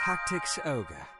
Tactics Ogre.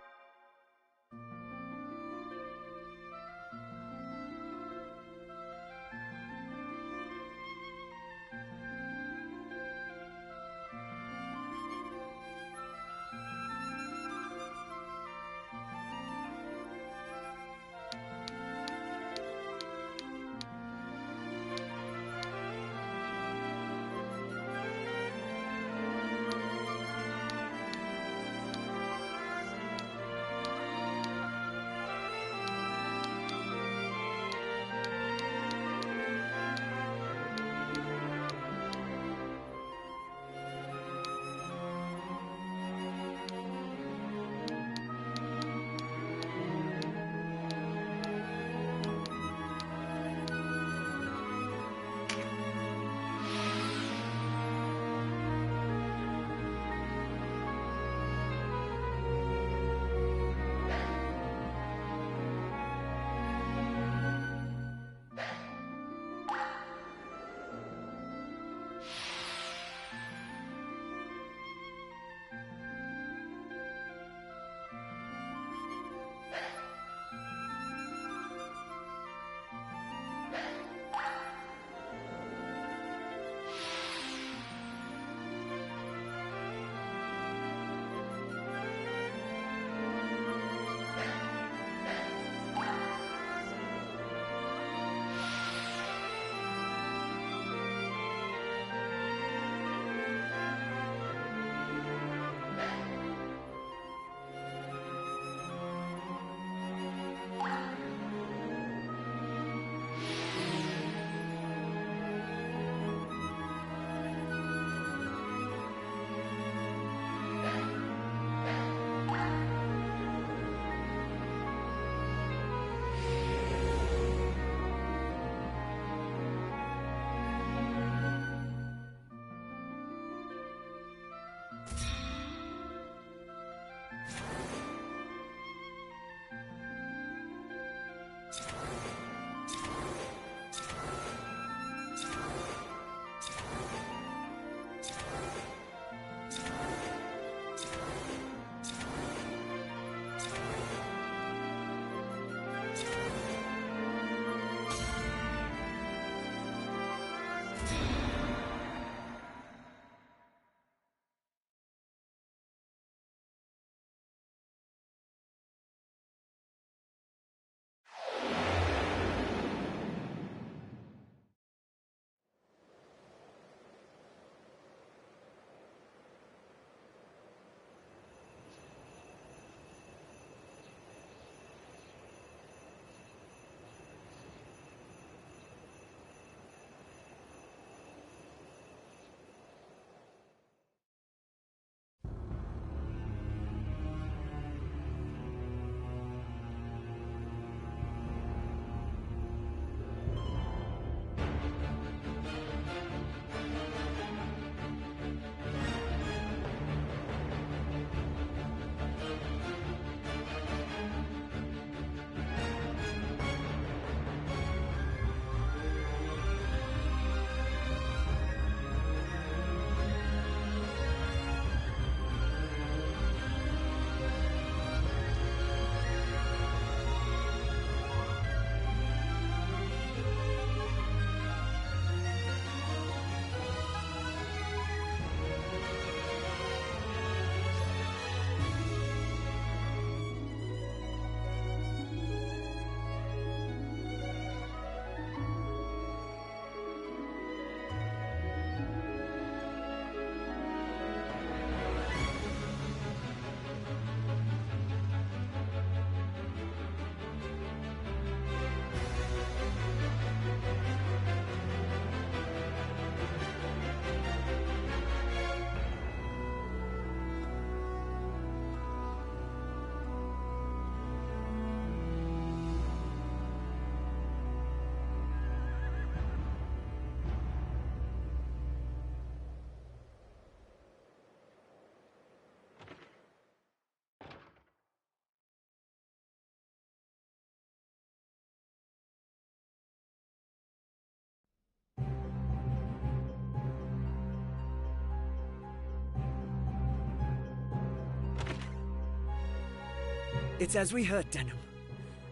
It's as we heard, Denham.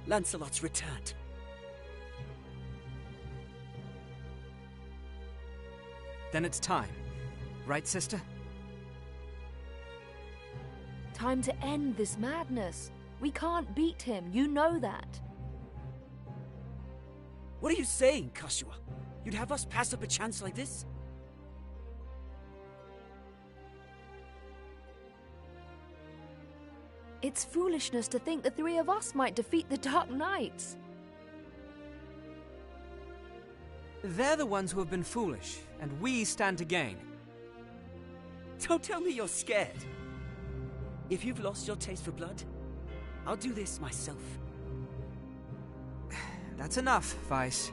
Lancelot's returned. Then it's time. Right, sister? Time to end this madness. We can't beat him, you know that. What are you saying, Kashua? You'd have us pass up a chance like this? It's foolishness to think the three of us might defeat the Dark Knights. They're the ones who have been foolish, and we stand to gain. Don't tell me you're scared. If you've lost your taste for blood, I'll do this myself. That's enough, Vice.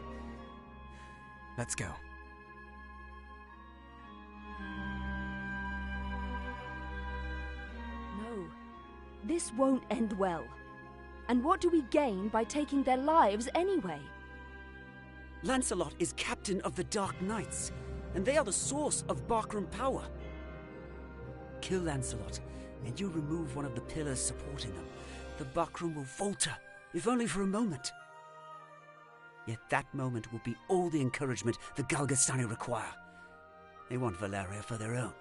Let's go. No, this won't end well. And what do we gain by taking their lives anyway? Lancelot is captain of the Dark Knights, and they are the source of Barkram power. Kill Lancelot, and you remove one of the pillars supporting them. The Barkram will falter, if only for a moment. Yet that moment will be all the encouragement the Galgastani require. They want Valeria for their own.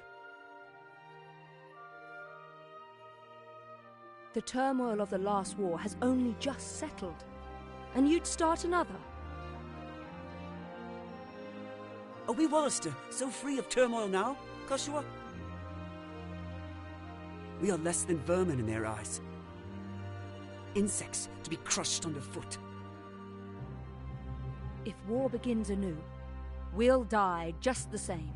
The turmoil of the last war has only just settled, and you'd start another. Are we Wallister so free of turmoil now, Kashua? We are less than vermin in their eyes. Insects to be crushed underfoot. If war begins anew, we'll die just the same.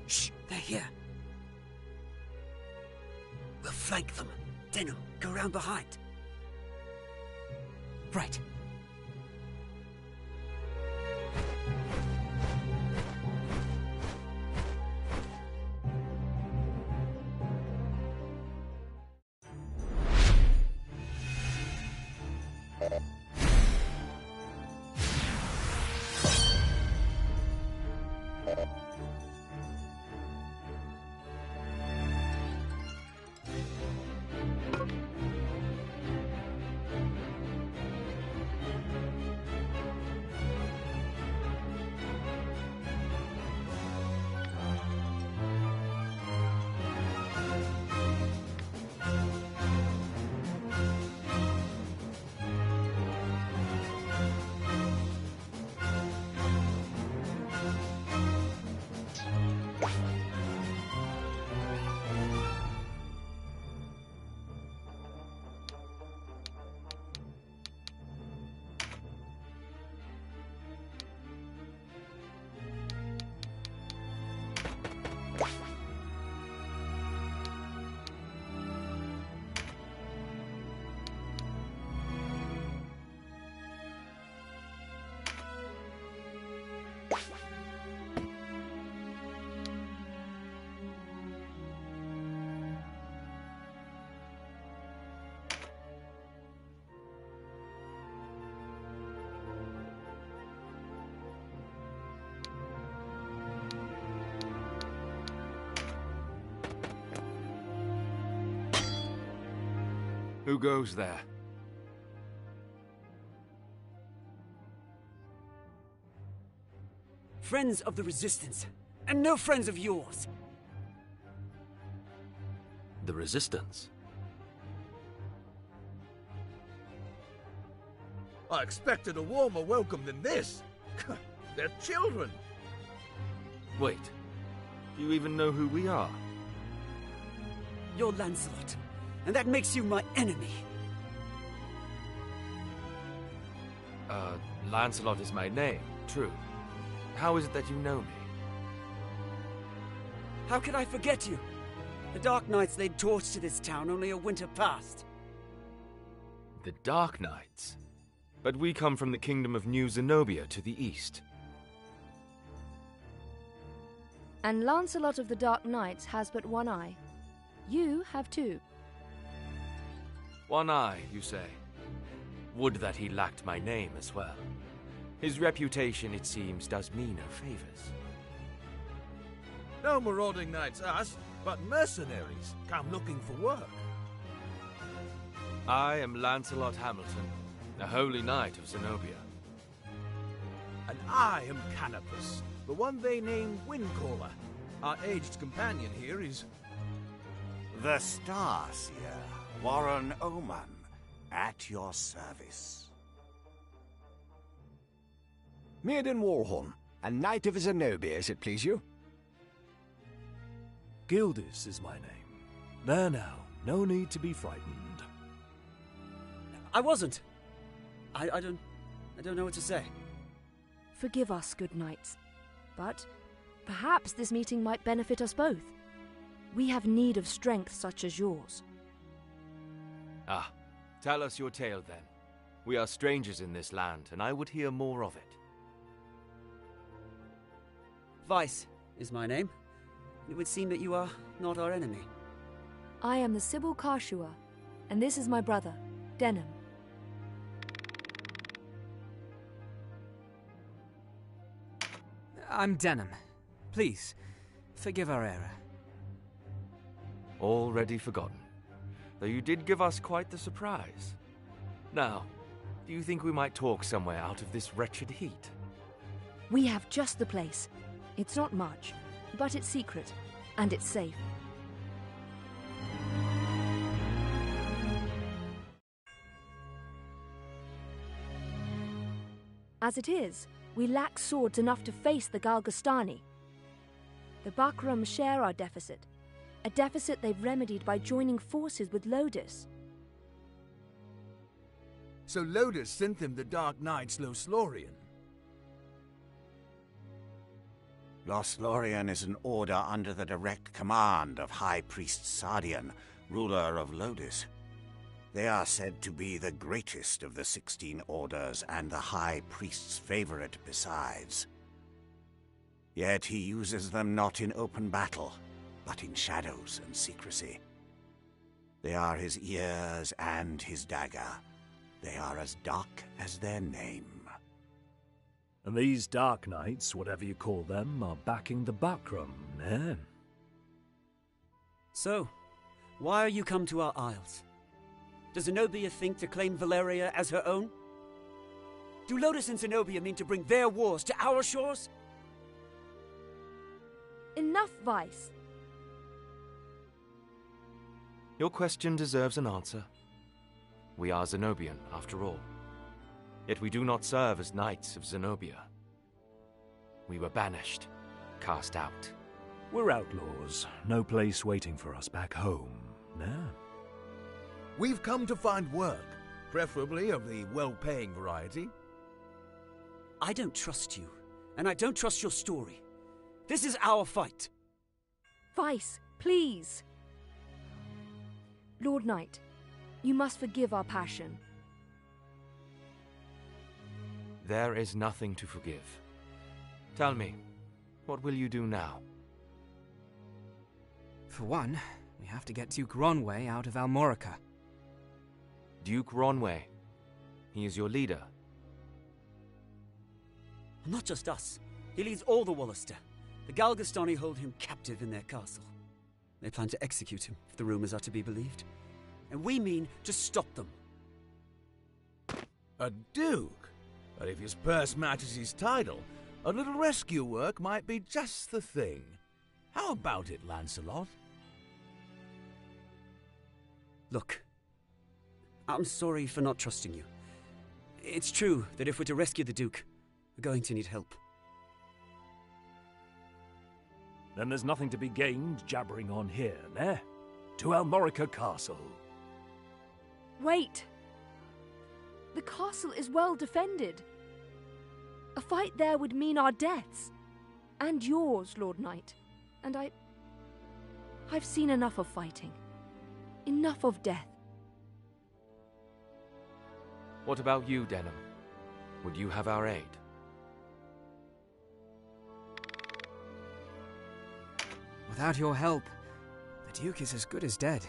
Shh, they're here. We'll flank them. Denham, go round behind. Right. Who goes there? Friends of the Resistance, and no friends of yours. The Resistance? I expected a warmer welcome than this. They're children. Wait, do you even know who we are? You're Lancelot, and that makes you my enemy. Lancelot is my name, true. How is it that you know me? How could I forget you? The Dark Knights laid torch to this town only a winter past. The Dark Knights? But we come from the kingdom of New Zenobia to the east. And Lancelot of the Dark Knights has but one eye. You have two. One eye, you say? Would that he lacked my name as well. His reputation, it seems, does me no favors. No marauding knights us. but mercenaries come looking for work. I am Lancelot Hamilton, a holy knight of Zenobia. And I am Canopus, the one they name Windcaller. Our aged companion here is... The Starseer, Warren Oman, at your service. Mirden Warhorn, a knight of Zenobia, as it please you. Gildis is my name. There now, no need to be frightened. I wasn't. I don't know what to say. Forgive us, good knights, but perhaps this meeting might benefit us both. We have need of strength such as yours. Ah, tell us your tale then. We are strangers in this land, and I would hear more of it. Vice is my name. It would seem that you are not our enemy. I am the Sybil Karshua, and this is my brother, Denham. I'm Denham. Please, forgive our error. Already forgotten. Though you did give us quite the surprise. Now, do you think we might talk somewhere out of this wretched heat? We have just the place. It's not much, but it's secret, and it's safe. As it is, we lack swords enough to face the Galgastani. The Bakram share our deficit, a deficit they've remedied by joining forces with Lodis. So Lodis sent them the Dark Knight's Loslorian. Loslorian is an order under the direct command of High Priest Sardian, ruler of Lodis. They are said to be the greatest of the 16 orders and the High Priest's favorite besides. Yet he uses them not in open battle, but in shadows and secrecy. They are his ears and his dagger. They are as dark as their name. And these Dark Knights, whatever you call them, are backing the Bakram, eh? So, why are you come to our isles? Does Zenobia think to claim Valeria as her own? Do Lodis and Zenobia mean to bring their wars to our shores? Enough, Vice. Your question deserves an answer. We are Zenobian, after all. Yet we do not serve as knights of Zenobia. We were banished, cast out. We're outlaws. No place waiting for us back home, eh? We've come to find work, preferably of the well-paying variety. I don't trust you, and I don't trust your story. This is our fight. Vice, please. Lord Knight, you must forgive our passion. There is nothing to forgive. Tell me, what will you do now? For one, we have to get Duke Ronway out of Almorica. Duke Ronway. He is your leader. Not just us. He leads all the Wallister. The Galgastani hold him captive in their castle. They plan to execute him, if the rumors are to be believed. And we mean to stop them. A duke? But if his purse matches his title, a little rescue work might be just the thing. How about it, Lancelot? Look, I'm sorry for not trusting you. It's true that if we're to rescue the Duke, we're going to need help. Then there's nothing to be gained jabbering on here, eh? To Almorica Castle. Wait! The castle is well defended. A fight there would mean our deaths. And yours, Lord Knight. And I've seen enough of fighting. Enough of death. What about you, Denham? Would you have our aid? Without your help, the Duke is as good as dead.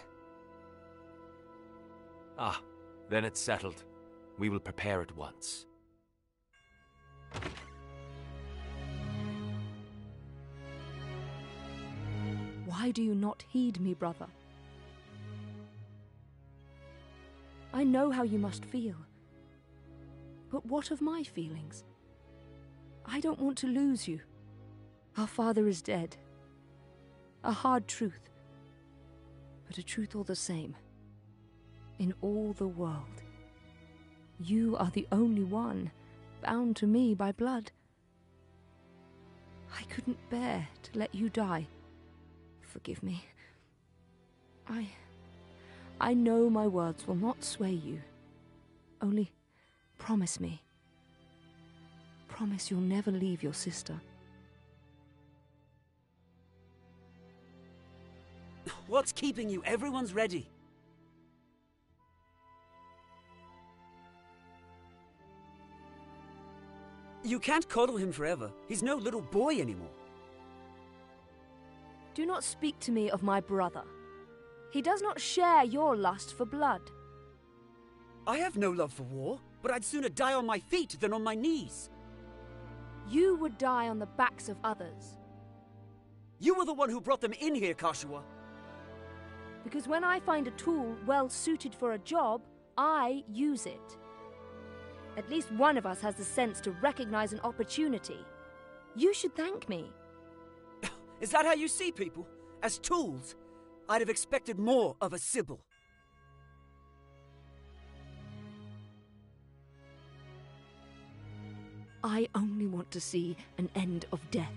Ah, then it's settled. We will prepare at once. Why Why do you not heed me, brother? I know how you must feel. But what of my feelings? I don't want to lose you. Our father is dead. A hard truth, but a truth all the same. In all the world, you are the only one bound to me by blood. I couldn't bear to let you die. Forgive me. I know my words will not sway you. Only promise me. Promise you'll never leave your sister. What's keeping you? Everyone's ready. You can't coddle him forever. He's no little boy anymore. Do not speak to me of my brother. He does not share your lust for blood. I have no love for war, but I'd sooner die on my feet than on my knees. You would die on the backs of others. You were the one who brought them in here, Kashua. Because when I find a tool well suited for a job, I use it. At least one of us has the sense to recognize an opportunity. You should thank me. Is that how you see people? As tools? I'd have expected more of a Sybil. I only want to see an end of death.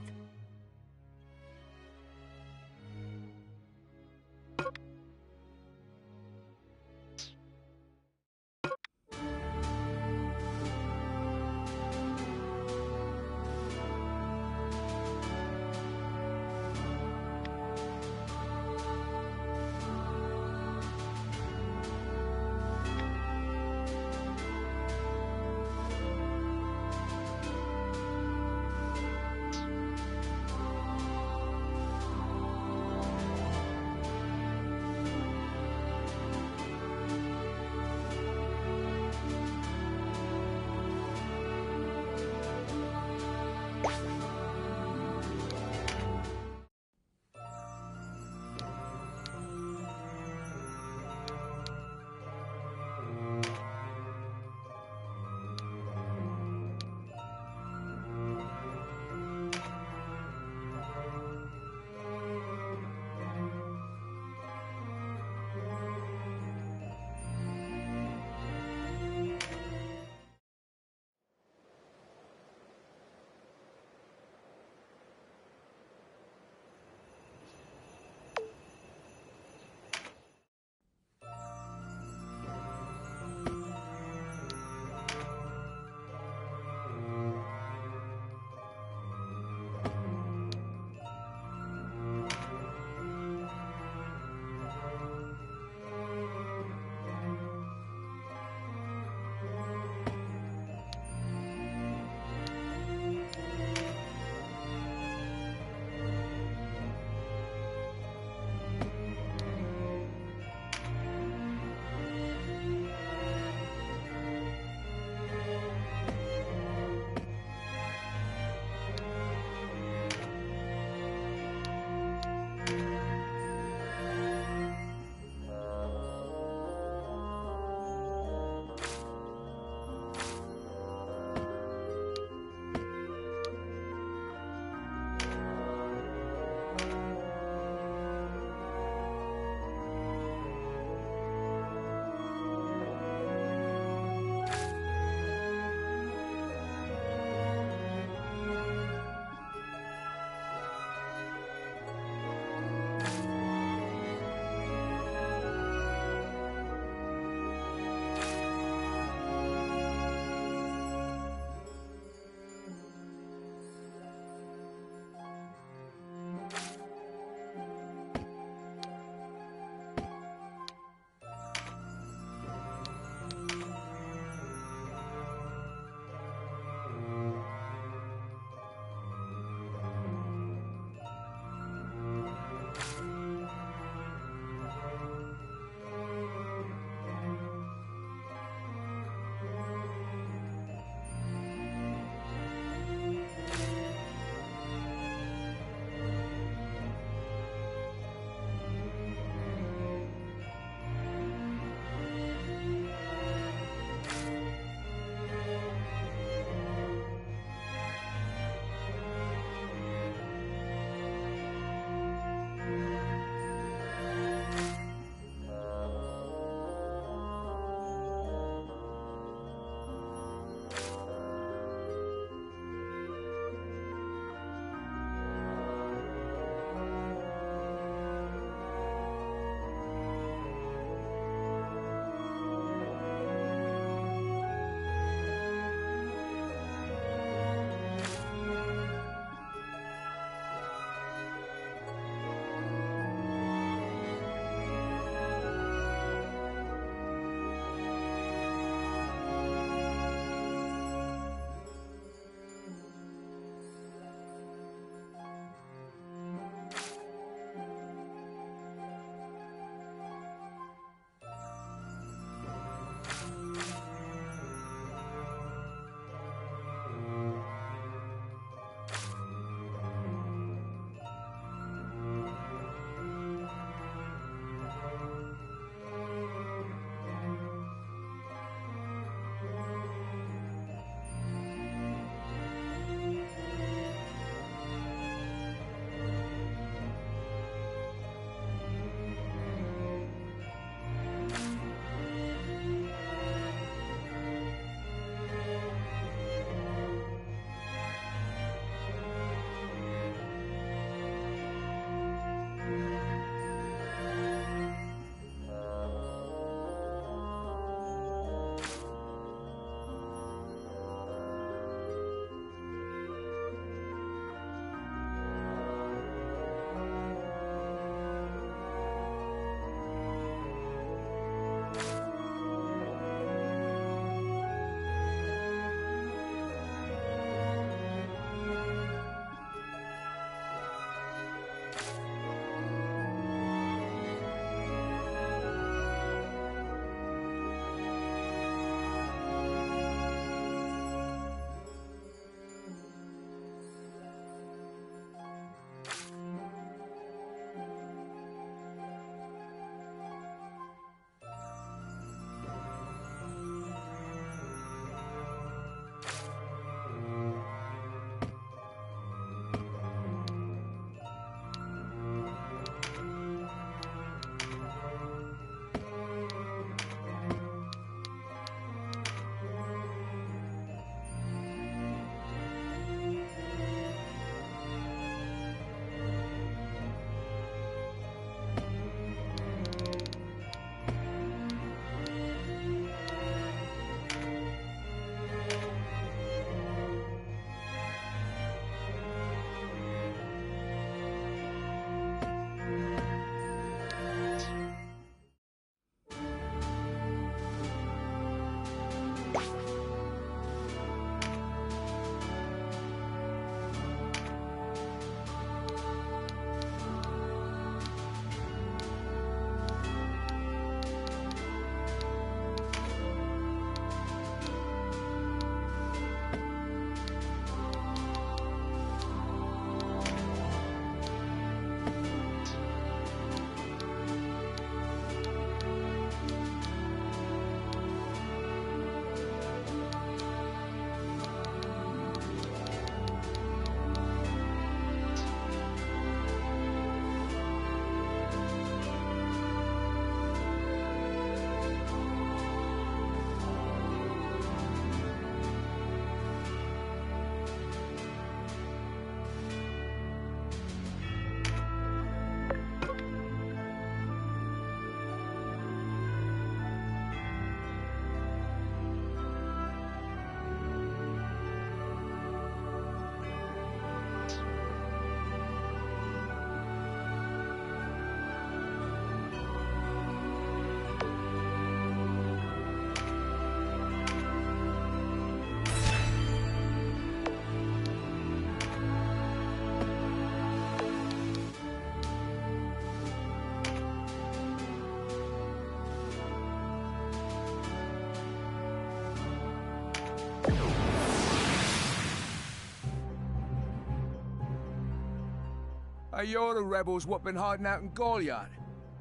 Hey, you're the rebels what been hiding out in Goliard.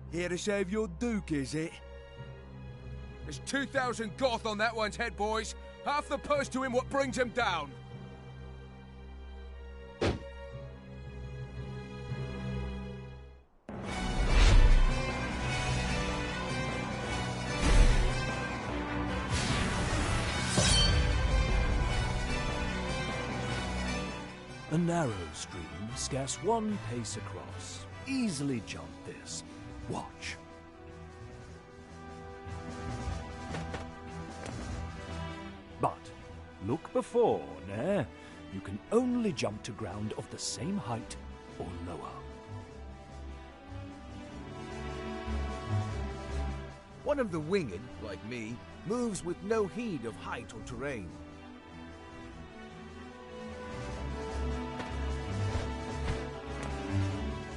Here to save your duke, is it? There's 2,000 Goth on that one's head, boys. Half the purse to him what brings him down. A narrow stream, scarce one pace across. Easily jump this. Watch. But look before, ne? You can only jump to ground of the same height or lower. One of the winged, like me, moves with no heed of height or terrain.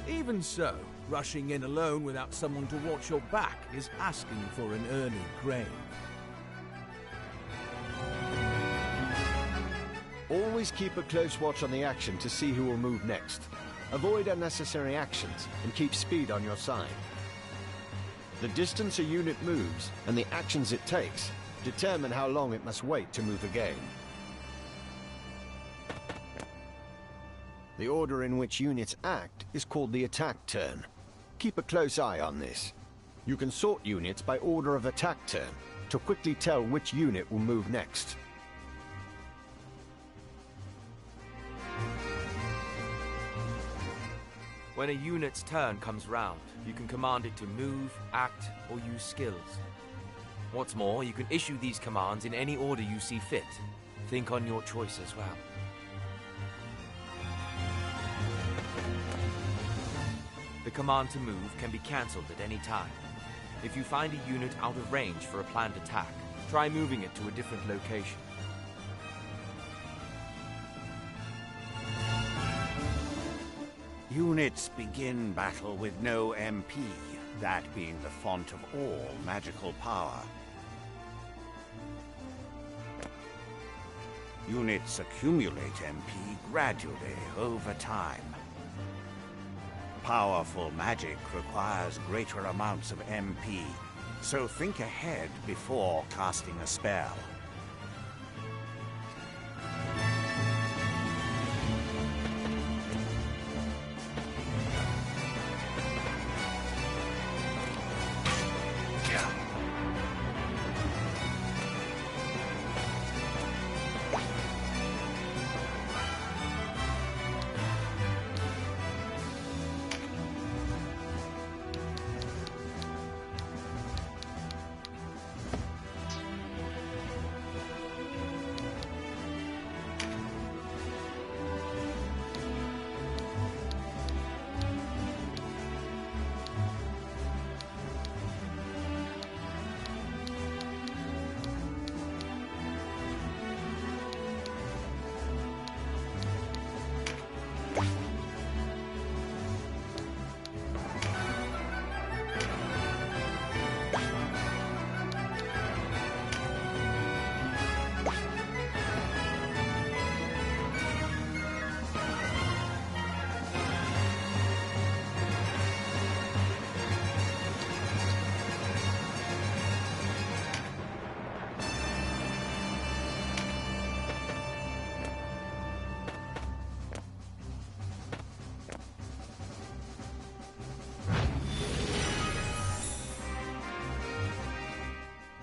Even so, rushing in alone without someone to watch your back is asking for an early grave. Always keep a close watch on the action to see who will move next. Avoid unnecessary actions and keep speed on your side. The distance a unit moves and the actions it takes determine how long it must wait to move again. The order in which units act is called the attack turn. Keep a close eye on this. You can sort units by order of attack turn to quickly tell which unit will move next. When a unit's turn comes round, you can command it to move, act, or use skills. What's more, you can issue these commands in any order you see fit. Think on your choice as well. The command to move can be cancelled at any time. If you find a unit out of range for a planned attack, try moving it to a different location. Units begin battle with no MP, that being the font of all magical power. Units accumulate MP gradually over time. Powerful magic requires greater amounts of MP, so think ahead before casting a spell.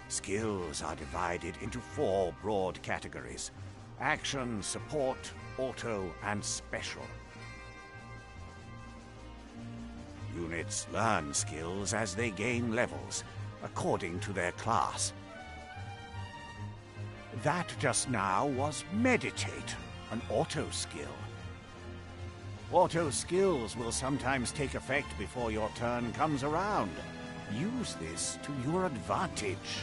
Skills are divided into 4 broad categories: action, support, auto, and special. Units learn skills as they gain levels, according to their class. That just now was Meditate, an auto skill. Auto skills will sometimes take effect before your turn comes around. Use this to your advantage.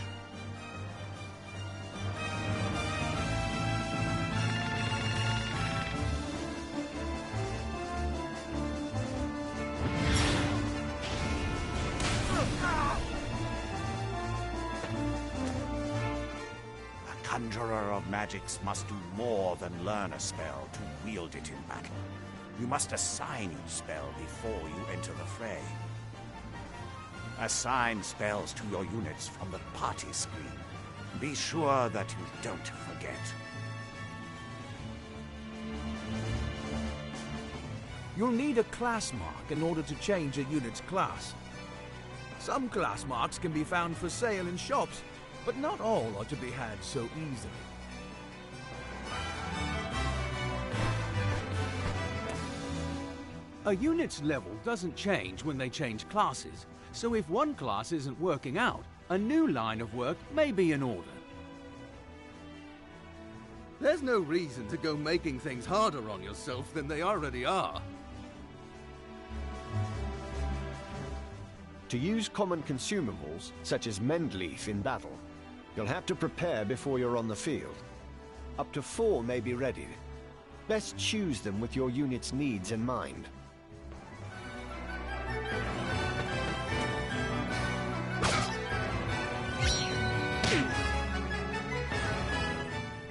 A conjurer of magics must do more than learn a spell to wield it in battle. You must assign each spell before you enter the fray. Assign spells to your units from the party screen. Be sure that you don't forget. You'll need a class mark in order to change a unit's class. Some class marks can be found for sale in shops, but not all are to be had so easily. A unit's level doesn't change when they change classes, so if one class isn't working out, a new line of work may be in order. There's no reason to go making things harder on yourself than they already are. To use common consumables, such as Mendleaf in battle, you'll have to prepare before you're on the field. Up to 4 may be readied. Best choose them with your unit's needs in mind.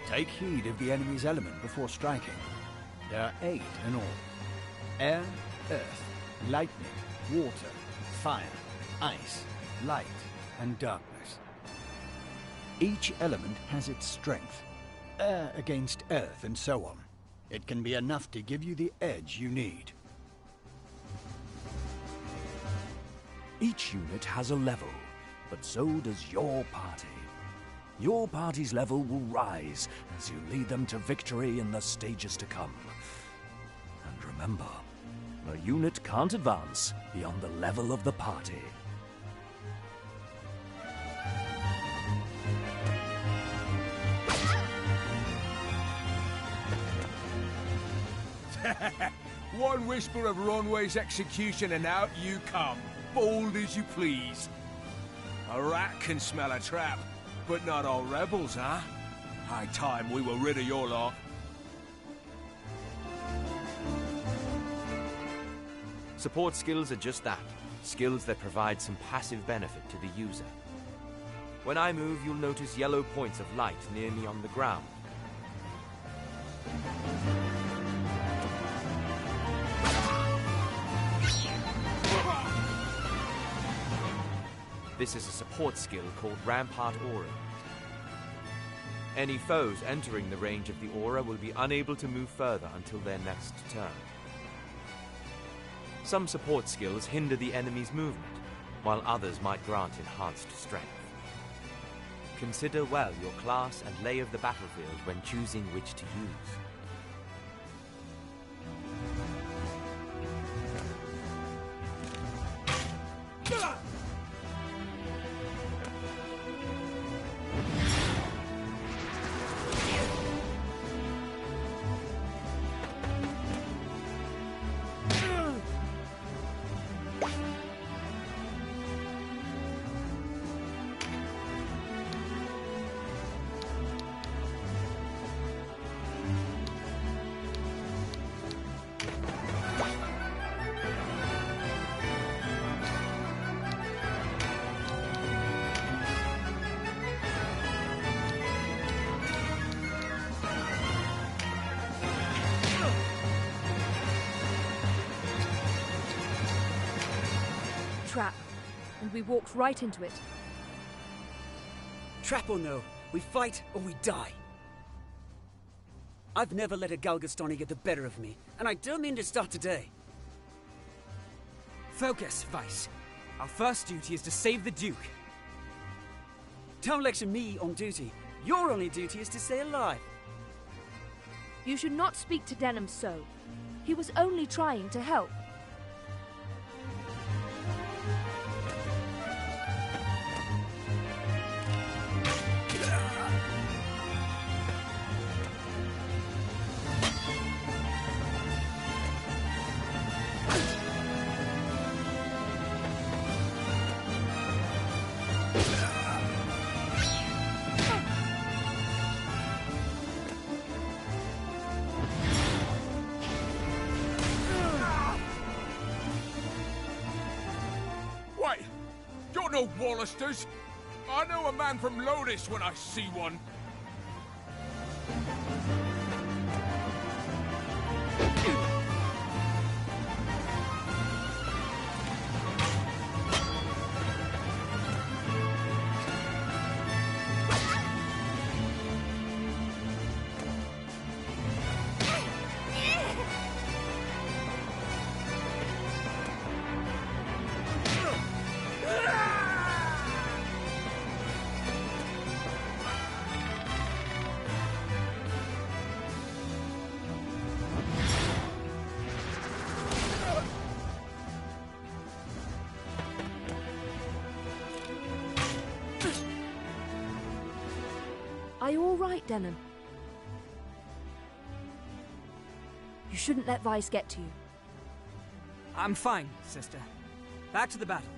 Take heed of the enemy's element before striking. There are 8 in all. Air, earth, lightning, water, fire, ice, light, and darkness. Each element has its strength. Air against earth and so on. It can be enough to give you the edge you need. Each unit has a level, but so does your party. Your party's level will rise as you lead them to victory in the stages to come. And remember, a unit can't advance beyond the level of the party. One whisper of Ronway's execution and out you come, bold as you please. A rat can smell a trap, but not all rebels, huh? High time we were rid of your lot. Support skills are just that, skills that provide some passive benefit to the user. When I move, you'll notice yellow points of light near me on the ground. This is a support skill called Rampart Aura. Any foes entering the range of the aura will be unable to move further until their next turn. Some support skills hinder the enemy's movement, while others might grant enhanced strength. Consider well your class and lay of the battlefield when choosing which to use. Trap, and we walked right into it. Trap or no, we fight or we die. I've never let a Galgastani get the better of me, and I don't mean to start today. Focus, Vice. Our first duty is to save the Duke. Don't lecture me on duty. Your only duty is to stay alive. You should not speak to Denham so. He was only trying to help. No Wallisters. I know a man from Lodis when I see one. Are you all right, Denon? You shouldn't let Vice get to you. I'm fine, sister. Back to the battle.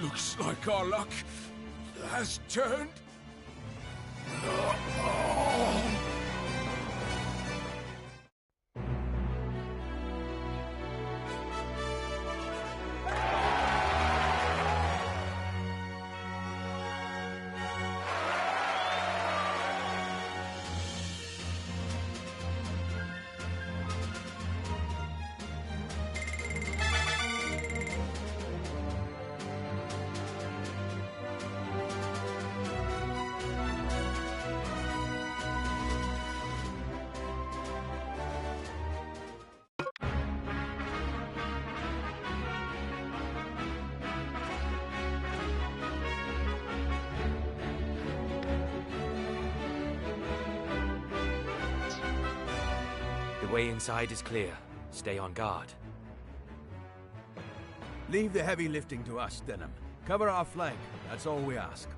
Looks like our luck has turned. The way inside is clear. Stay on guard. Leave the heavy lifting to us, Denham. Cover our flank, that's all we ask.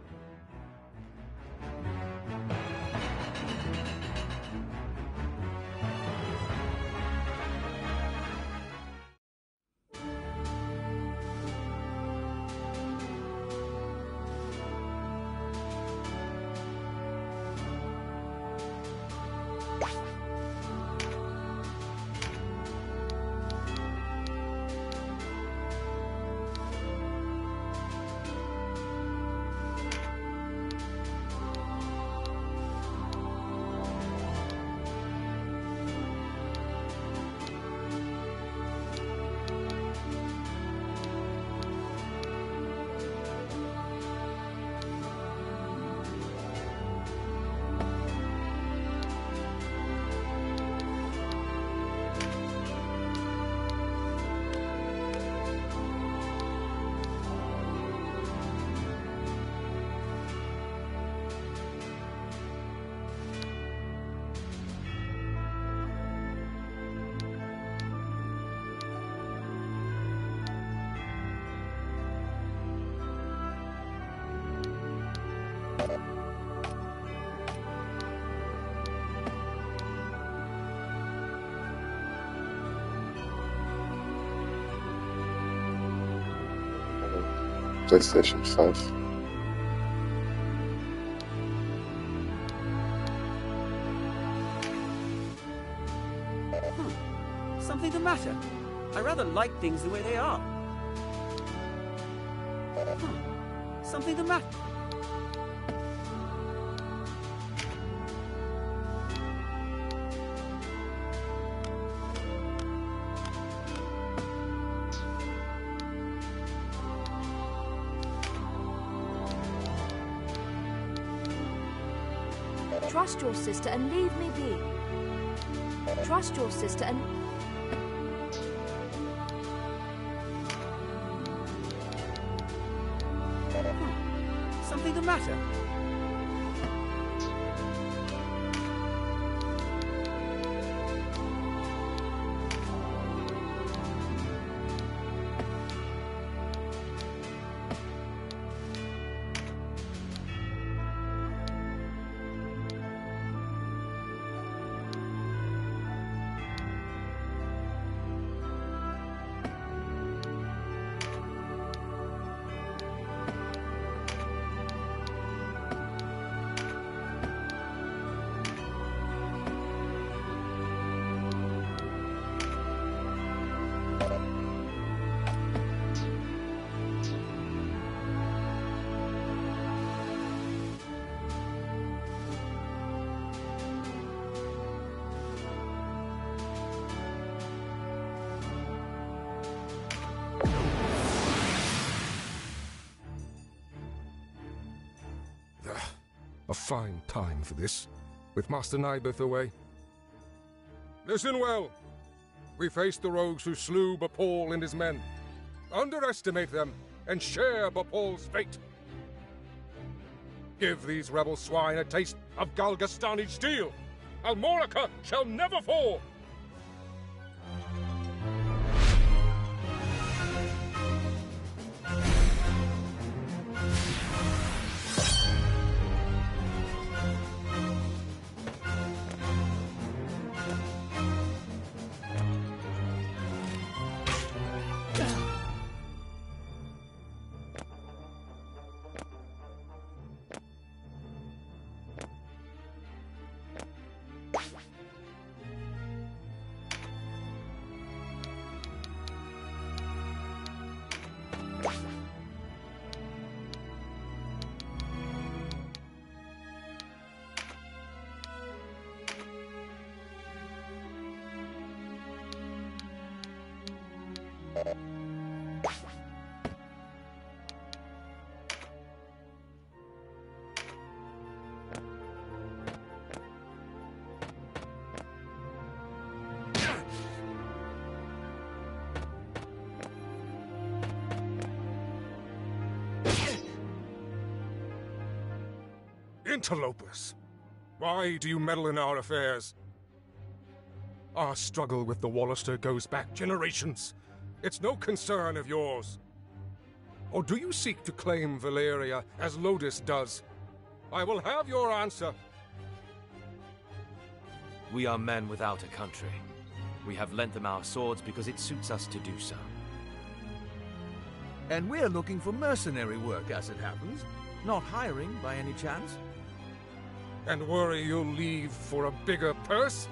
PlayStation 5. Something the matter? I rather like things the way they are. Something the matter? Trust your sister and leave me be. Trust your sister and... Something the matter? A fine time for this, with Master Nibeth away. Listen well. We face the rogues who slew Bapal and his men. Underestimate them, and share Bapal's fate. Give these rebel swine a taste of Galgastani steel. Almorica shall never fall! Interlopers! Why do you meddle in our affairs? Our struggle with the Wallister goes back generations. It's no concern of yours. Or do you seek to claim Valeria as Lodis does? I will have your answer. We are men without a country. We have lent them our swords because it suits us to do so. And we're looking for mercenary work, as it happens. Not hiring, by any chance. And worry you'll leave for a bigger purse?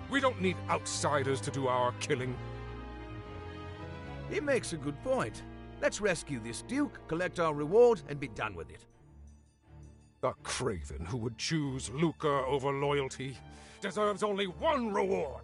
We don't need outsiders to do our killing. He makes a good point. Let's rescue this Duke, collect our reward, and be done with it. The craven who would choose lucre over loyalty deserves only one reward.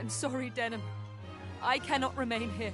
I'm sorry, Denim. I cannot remain here.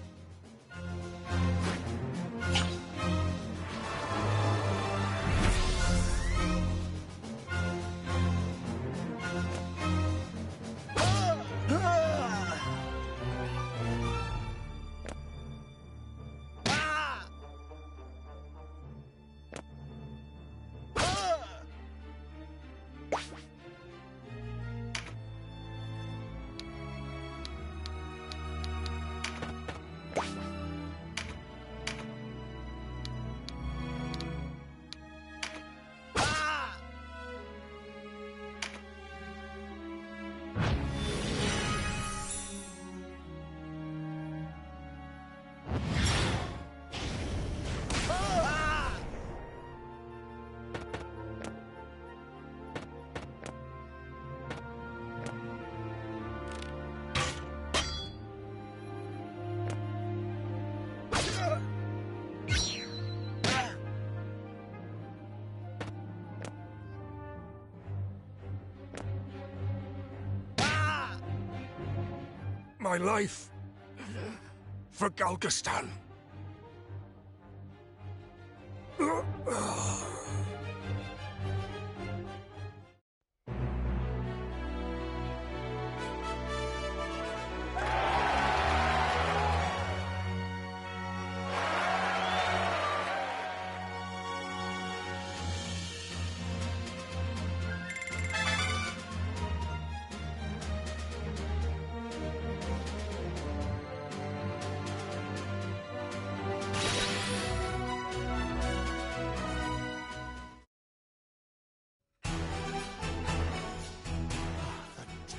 My life for Galgastan.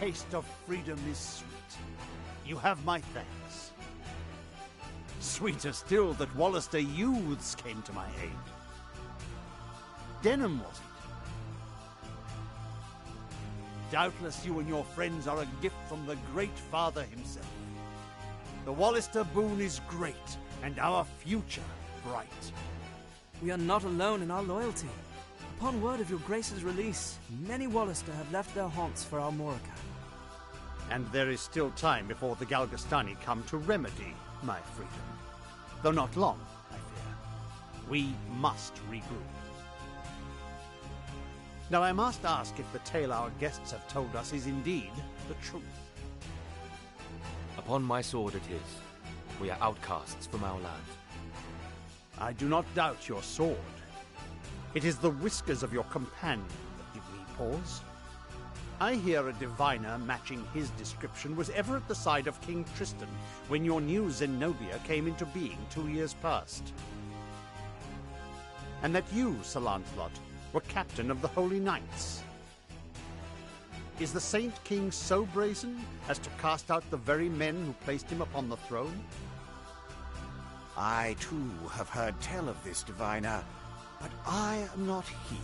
Taste of freedom is sweet. You have my thanks. Sweeter still that Wallister youths came to my aid. Denham, was it? Doubtless you and your friends are a gift from the Great Father himself. The Wallister boon is great, and our future bright. We are not alone in our loyalty. Upon word of your Grace's release, many Wallister have left their haunts for Almorica. And there is still time before the Galgastani come to remedy my freedom. Though not long, I fear. We must regroup. Now I must ask if the tale our guests have told us is indeed the truth. Upon my sword it is. We are outcasts from our land. I do not doubt your sword. It is the whiskers of your companion that give me pause. I hear a diviner matching his description was ever at the side of King Tristan when your new Zenobia came into being 2 years past. And that you, Sir Lancelot, were captain of the Holy Knights. Is the Saint King so brazen as to cast out the very men who placed him upon the throne? I, too, have heard tell of this diviner, but I am not he.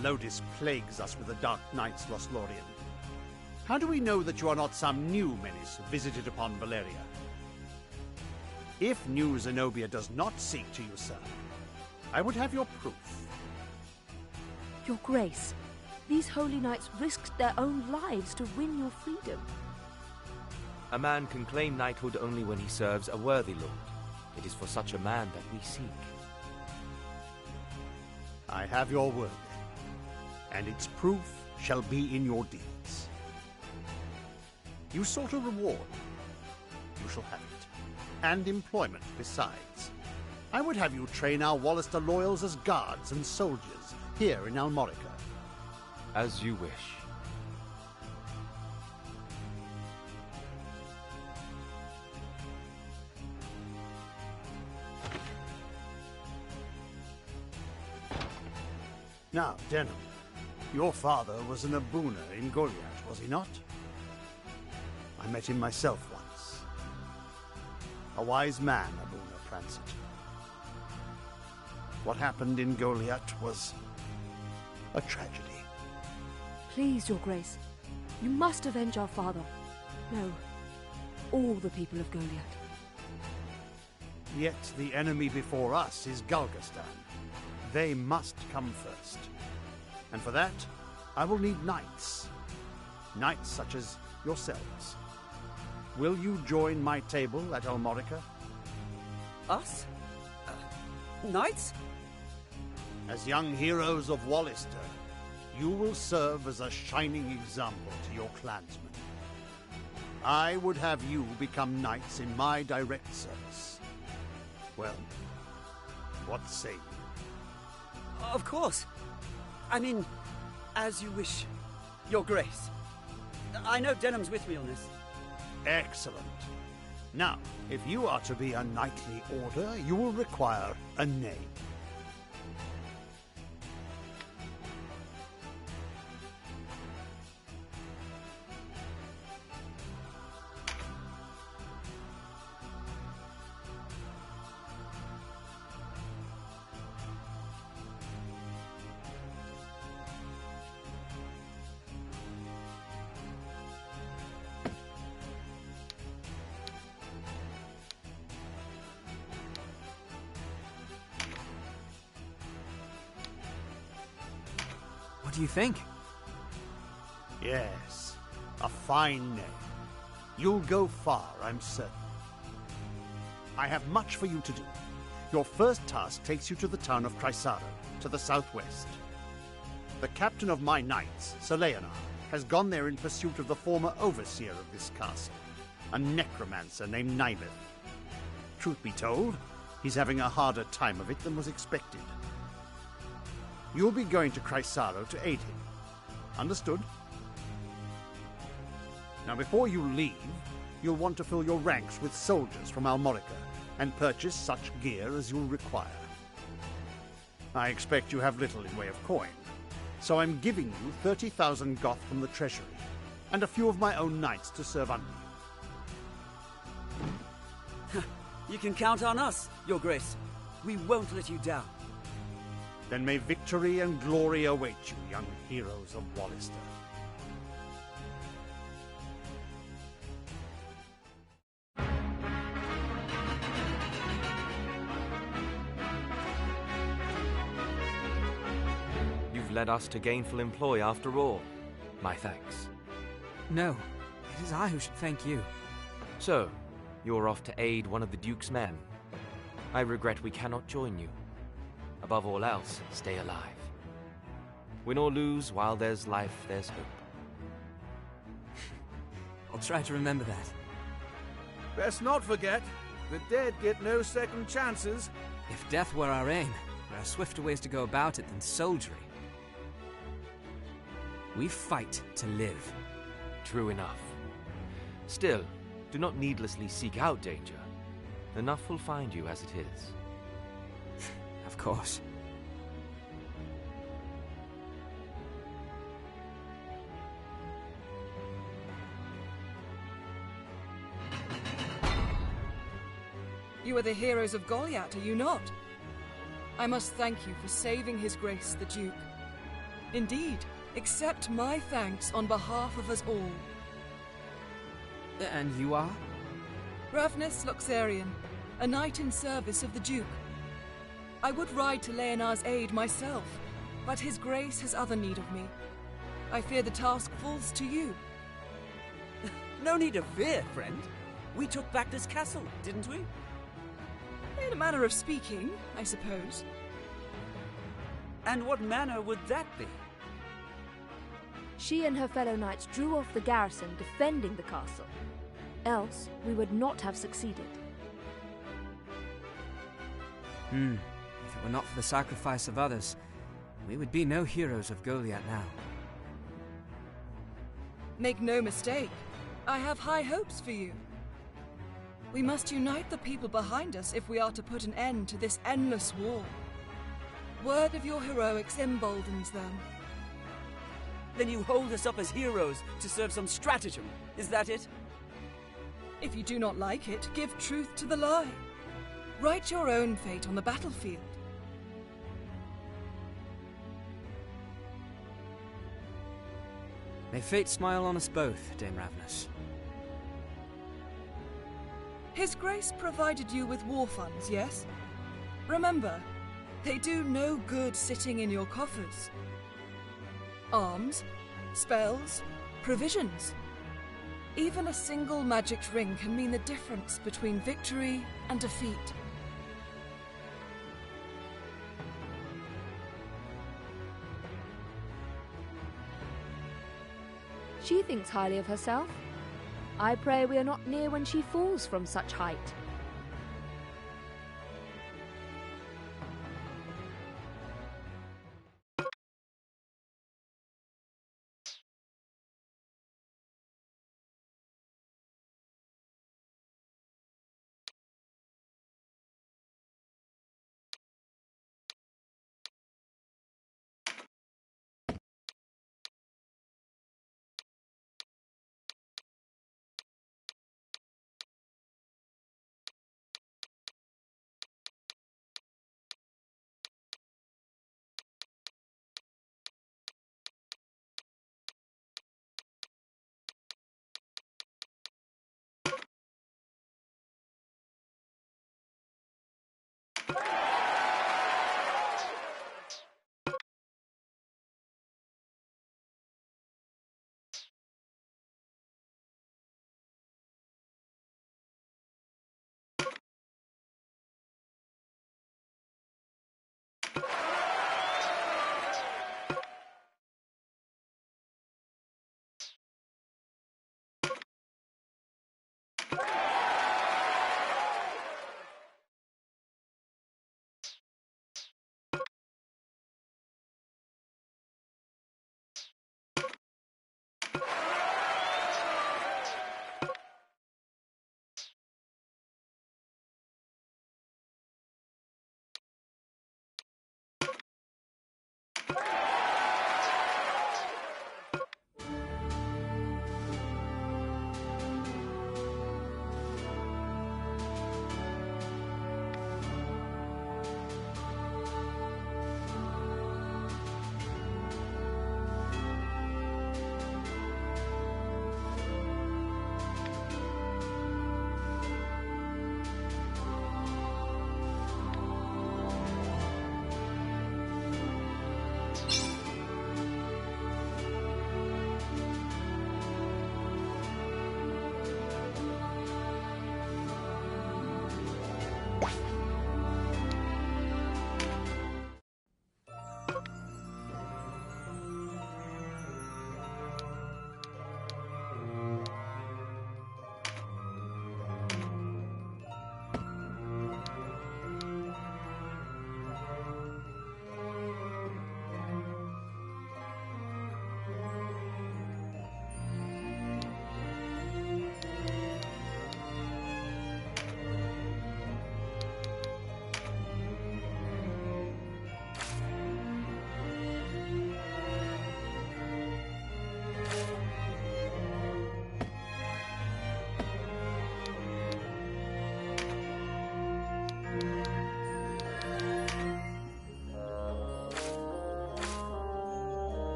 Lodis plagues us with the Dark Knights, Lothlorien. How do we know that you are not some new menace visited upon Valeria? If new Zenobia does not seek to you, sir, I would have your proof. Your Grace, these holy knights risked their own lives to win your freedom. A man can claim knighthood only when he serves a worthy lord. It is for such a man that we seek. I have your word, and its proof shall be in your deeds. You sought a reward. You shall have it. And employment besides. I would have you train our Wallister loyals as guards and soldiers here in Almorica. As you wish. Now, Denham, your father was an Abuna in Goliath, was he not? I met him myself once. A wise man, Abuna Prancet. What happened in Goliath was a tragedy. Please, Your Grace, you must avenge our father. No, all the people of Goliath. Yet the enemy before us is Galgastan. They must come first. And for that, I will need knights. Knights such as yourselves. Will you join my table at Almorica? Us? Knights? As young heroes of Wallister, you will serve as a shining example to your clansmen. I would have you become knights in my direct service. Well, what say you? Of course. I mean, as you wish, Your Grace. I know Denham's with me on this. Excellent. Now, if you are to be a knightly order, you will require a name. What do you think? Yes, a fine name. You'll go far, I'm certain. I have much for you to do. Your first task takes you to the town of Chrysaro, to the southwest. The captain of my knights, Sir Leonard, has gone there in pursuit of the former overseer of this castle, a necromancer named Nibeth. Truth be told, he's having a harder time of it than was expected. You'll be going to Chrysaro to aid him. Understood? Now, before you leave, you'll want to fill your ranks with soldiers from Almorica and purchase such gear as you'll require. I expect you have little in way of coin, so I'm giving you 30,000 goth from the treasury and a few of my own knights to serve under you. You can count on us, Your Grace. We won't let you down. Then may victory and glory await you, young heroes of Wallister. You've led us to gainful employ after all. My thanks. No, it is I who should thank you. So, you're off to aid one of the Duke's men. I regret we cannot join you. Above all else, stay alive. Win or lose, while there's life, there's hope. I'll try to remember that. Best not forget, the dead get no second chances. If death were our aim, there are swifter ways to go about it than soldiery. We fight to live. True enough. Still, do not needlessly seek out danger. Enough will find you as it is. Of course. You are the heroes of Goliath, are you not? I must thank you for saving His Grace the Duke. Indeed, accept my thanks on behalf of us all. And you are? Ravnus Loxarian, a knight in service of the Duke. I would ride to Leonard's aid myself, but His Grace has other need of me. I fear the task falls to you. No need of fear, friend. We took back this castle, didn't we? In a manner of speaking, I suppose. And what manner would that be? She and her fellow knights drew off the garrison defending the castle. Else, we would not have succeeded. If it were not for the sacrifice of others, we would be no heroes of Goliath now. Make no mistake, I have high hopes for you. We must unite the people behind us if we are to put an end to this endless war. Word of your heroics emboldens them. Then you hold us up as heroes to serve some stratagem, is that it? If you do not like it, give truth to the lie. Write your own fate on the battlefield. May fate smile on us both, Dame Ravnus. His Grace provided you with war funds, yes? Remember, they do no good sitting in your coffers. Arms, spells, provisions. Even a single magic ring can mean the difference between victory and defeat. She thinks highly of herself. I pray we are not near when she falls from such height.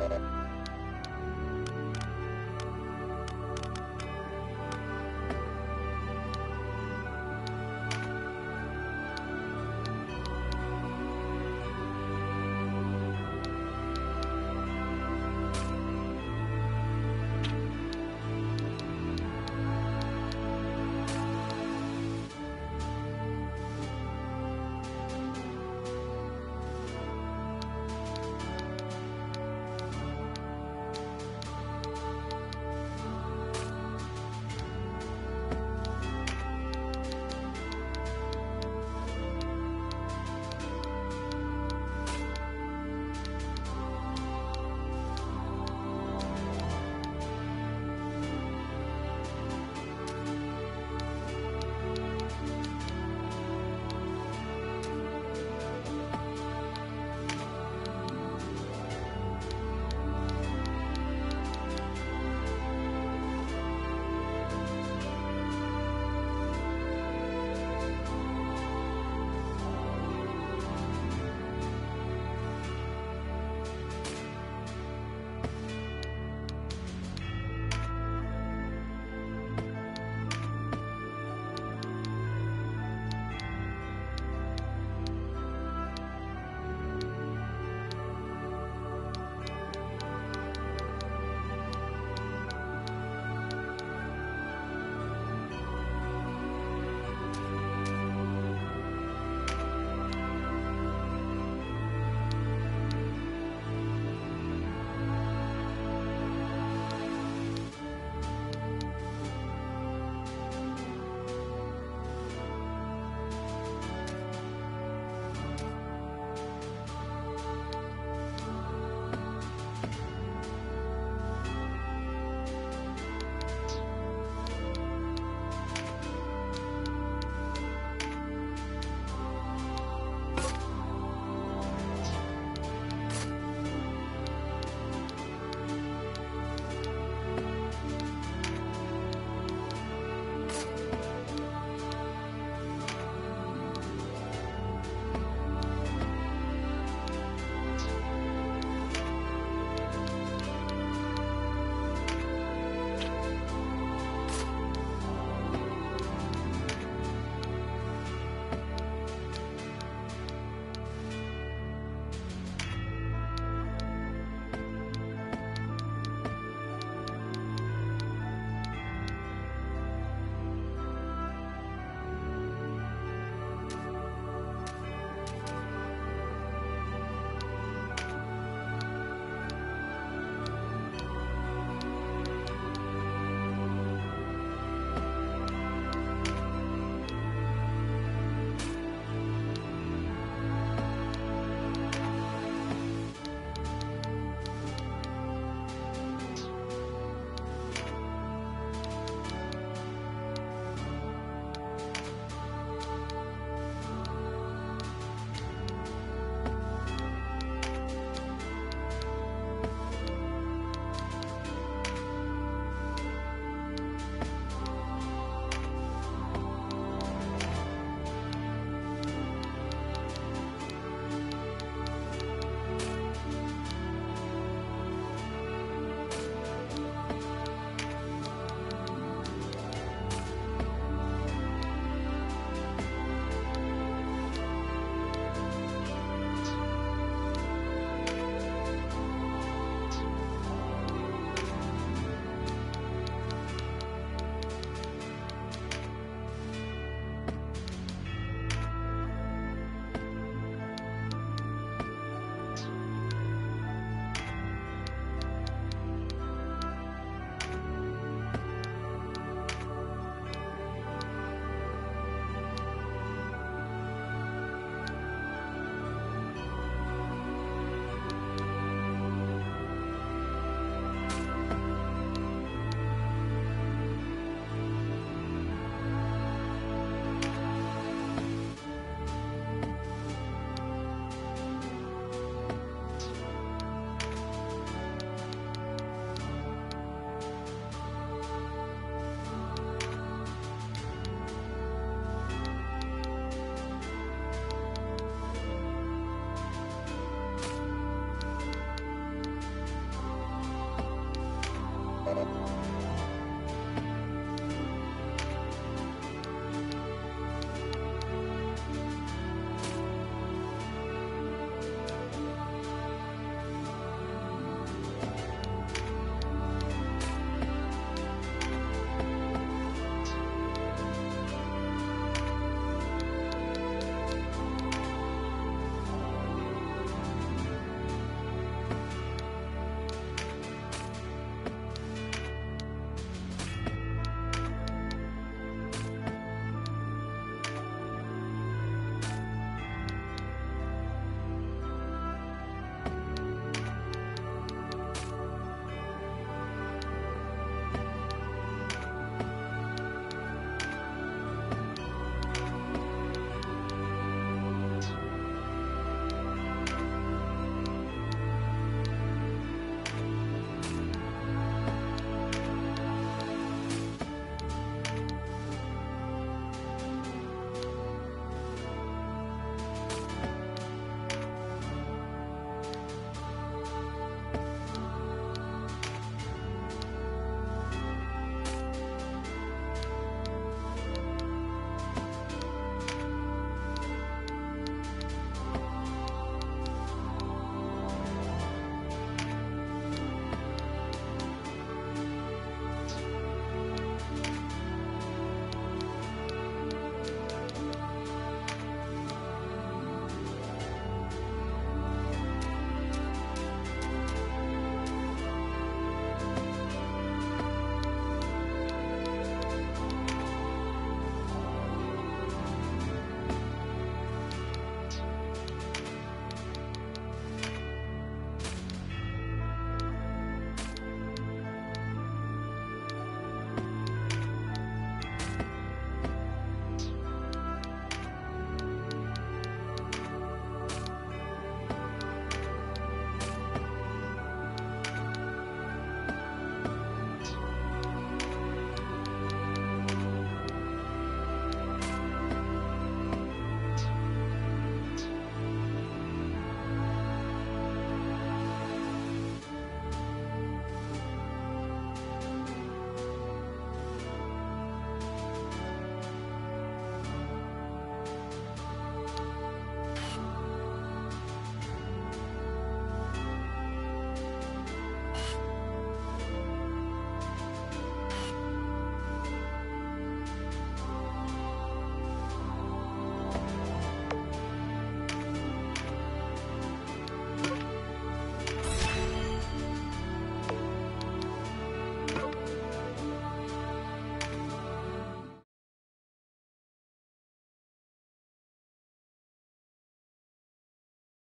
Bye.